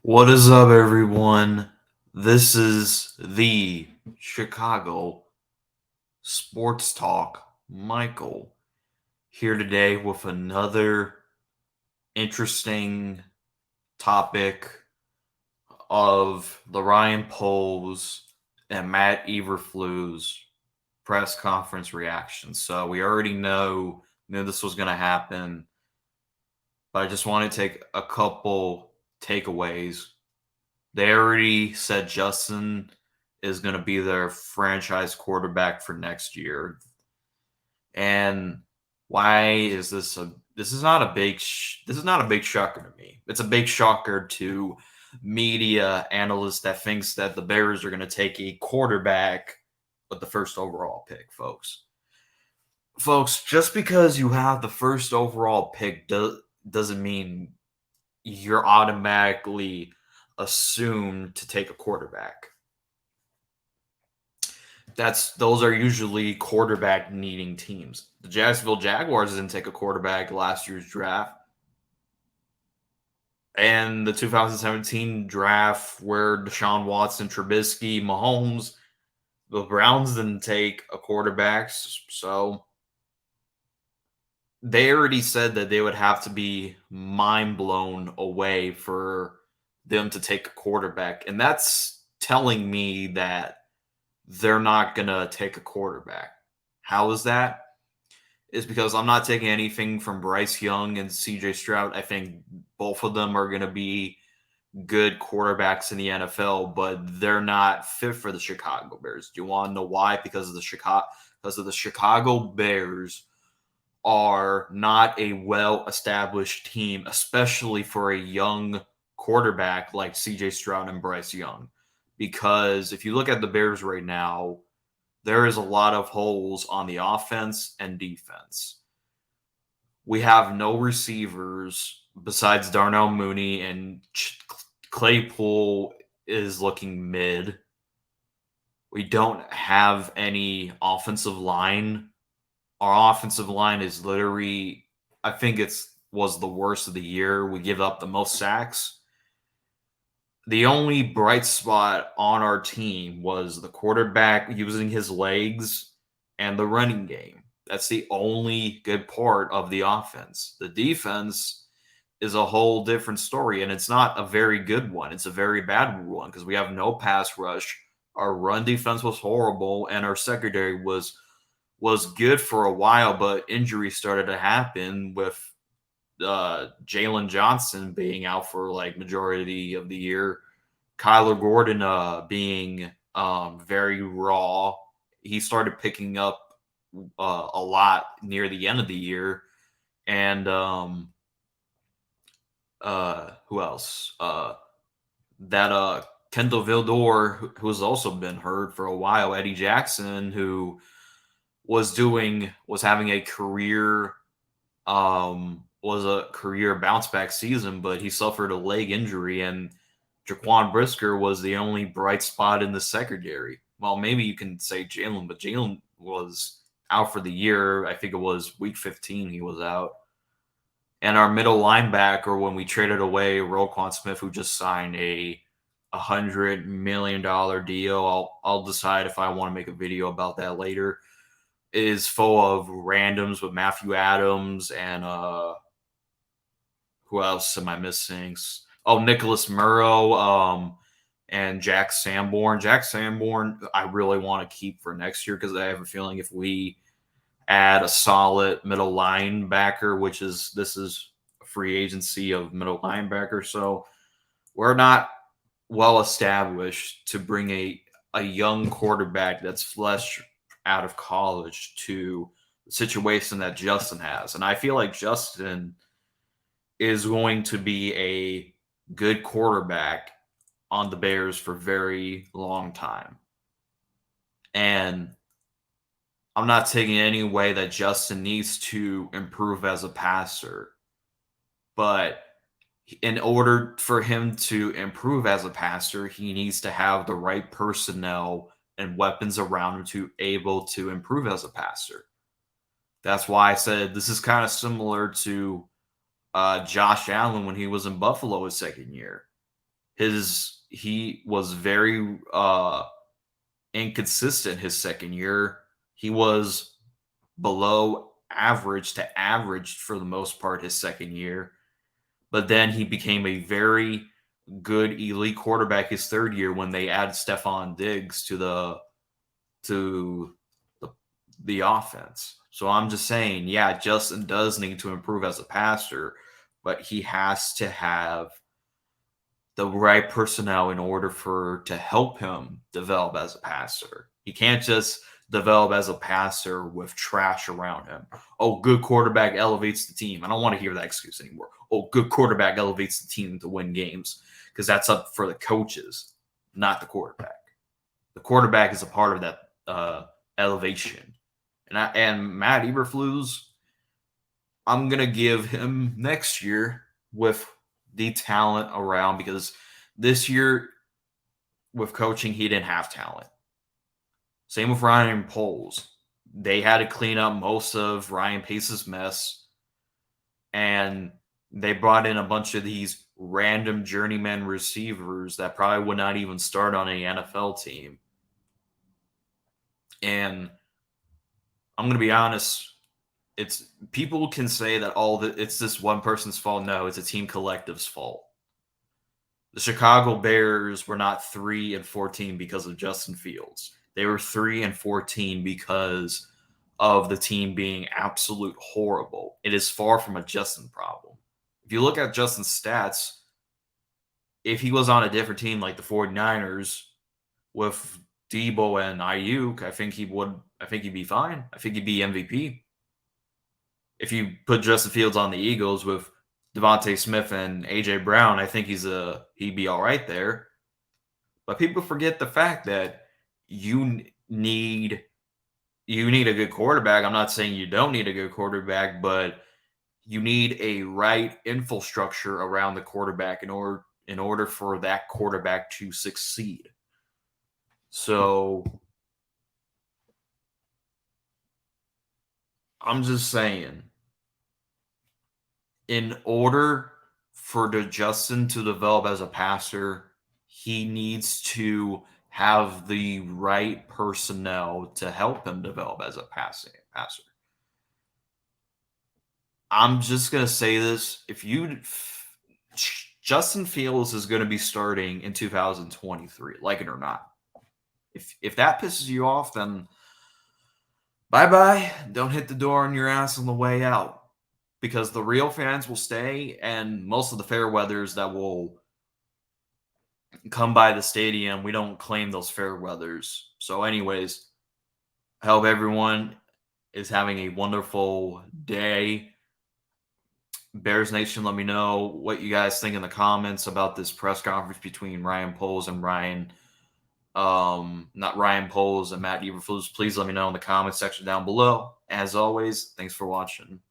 What is up, everyone? This is the Chicago Sports Talk. Michael here today with another interesting topic of the Ryan Poles and Matt Eberflus press conference reaction. So we already knew this was going to happen, but I just want to take a couple takeaways. They already said Justin is going to be their franchise quarterback for next year. And why is this is not a big shocker to me. It's a big shocker to media analysts that thinks that the Bears are going to take a quarterback with the first overall pick, folks. Folks, just because you have the first overall pick doesn't mean you're automatically assumed to take a quarterback. Those are usually quarterback needing teams. The Jacksonville Jaguars didn't take a quarterback last year's draft. And the 2017 draft where Deshaun Watson, Trubisky, Mahomes, the Browns didn't take a quarterback. So they already said that they would have to be mind blown away for them to take a quarterback. And that's telling me that they're not going to take a quarterback. How is that? Is because I'm not taking anything from Bryce Young and CJ Stroud. I think both of them are going to be good quarterbacks in the NFL, but they're not fit for the Chicago Bears. Do you want to know why? Because of the Chicago Bears are not a well-established team, especially for a young quarterback like CJ Stroud and Bryce Young. Because if you look at the Bears right now, there is a lot of holes on the offense and defense. We have no receivers besides Darnell Mooney, and Claypool is looking mid. We don't have any offensive line. Our offensive line is literally, I think was the worst of the year. We give up the most sacks. The only bright spot on our team was the quarterback using his legs and the running game. That's the only good part of the offense. The defense is a whole different story, and it's not a very good one. It's a very bad one because we have no pass rush. Our run defense was horrible, and our secondary was good for a while, but injuries started to happen with Jalen Johnson being out for like majority of the year, Kyler Gordon being very raw. He started picking up a lot near the end of the year, and who else? That Kendall Vildor, who's also been hurt for a while. Eddie Jackson, who was having a career was a career bounce back season, but he suffered a leg injury, and Jaquan Brisker was the only bright spot in the secondary. Well, maybe you can say Jalen, but Jalen was out for the year. I think it was week 15 he was out. And our middle linebacker, when we traded away Roquan Smith, who just signed a $100 million deal, I'll decide if I want to make a video about that later, is full of randoms with Matthew Adams and who else am I missing? Oh, Nicholas Murrow, and Jack Sanborn. Jack Sanborn, I really want to keep for next year because I have a feeling if we add a solid middle linebacker, this is a free agency of middle linebacker, so we're not well established to bring a young quarterback that's fresh out of college to the situation that Justin has. And I feel like Justin is going to be a good quarterback on the Bears for a very long time. And I'm not taking any way that Justin needs to improve as a passer. But in order for him to improve as a passer, he needs to have the right personnel and weapons around him to able to improve as a passer. That's why I said this is kind of similar to Josh Allen when he was in Buffalo his second year. He was very inconsistent his second year. He was below average to average for the most part his second year. But then he became a very good elite quarterback his third year when they added Stephon Diggs to the, the offense. So I'm just saying, yeah, Justin does need to improve as a passer, but he has to have the right personnel in order to help him develop as a passer. He can't just develop as a passer with trash around him. Oh, good quarterback elevates the team. I don't want to hear that excuse anymore. Oh, good quarterback elevates the team to win games, because that's up for the coaches, not the quarterback. The quarterback is a part of that elevation. And Matt Eberflus, I'm gonna give him next year with the talent around, because this year with coaching he didn't have talent. Same with Ryan Poles. They had to clean up most of Ryan Pace's mess, and they brought in a bunch of these random journeyman receivers that probably would not even start on an NFL team. And I'm going to be honest, it's people can say that it's this one person's fault. No, it's a team collective's fault. The Chicago Bears were not 3-14 because of Justin Fields. They were 3-14 because of the team being absolute horrible. It is far from a Justin problem. If you look at Justin's stats, if he was on a different team like the 49ers with Debo and Ayuk, I think he'd be fine. I think he'd be MVP. If you put Justin Fields on the Eagles with Devontae Smith and AJ Brown, I think he'd be all right there. But people forget the fact that you need a good quarterback. I'm not saying you don't need a good quarterback, but you need a right infrastructure around the quarterback in order for that quarterback to succeed. So I'm just saying, in order for Justin to develop as a passer, he needs to have the right personnel to help him develop as a passer. I'm just going to say this. Justin Fields is going to be starting in 2023, like it or not. If that pisses you off, then bye-bye. Don't hit the door on your ass on the way out, because the real fans will stay, and most of the fair weathers that will come by the stadium, we don't claim those fair weathers. So anyways, I hope everyone is having a wonderful day. Bears Nation, let me know what you guys think in the comments about this press conference between Ryan Poles and not Ryan Poles and Matt Eberflus. Please let me know in the comments section down below. As always, thanks for watching.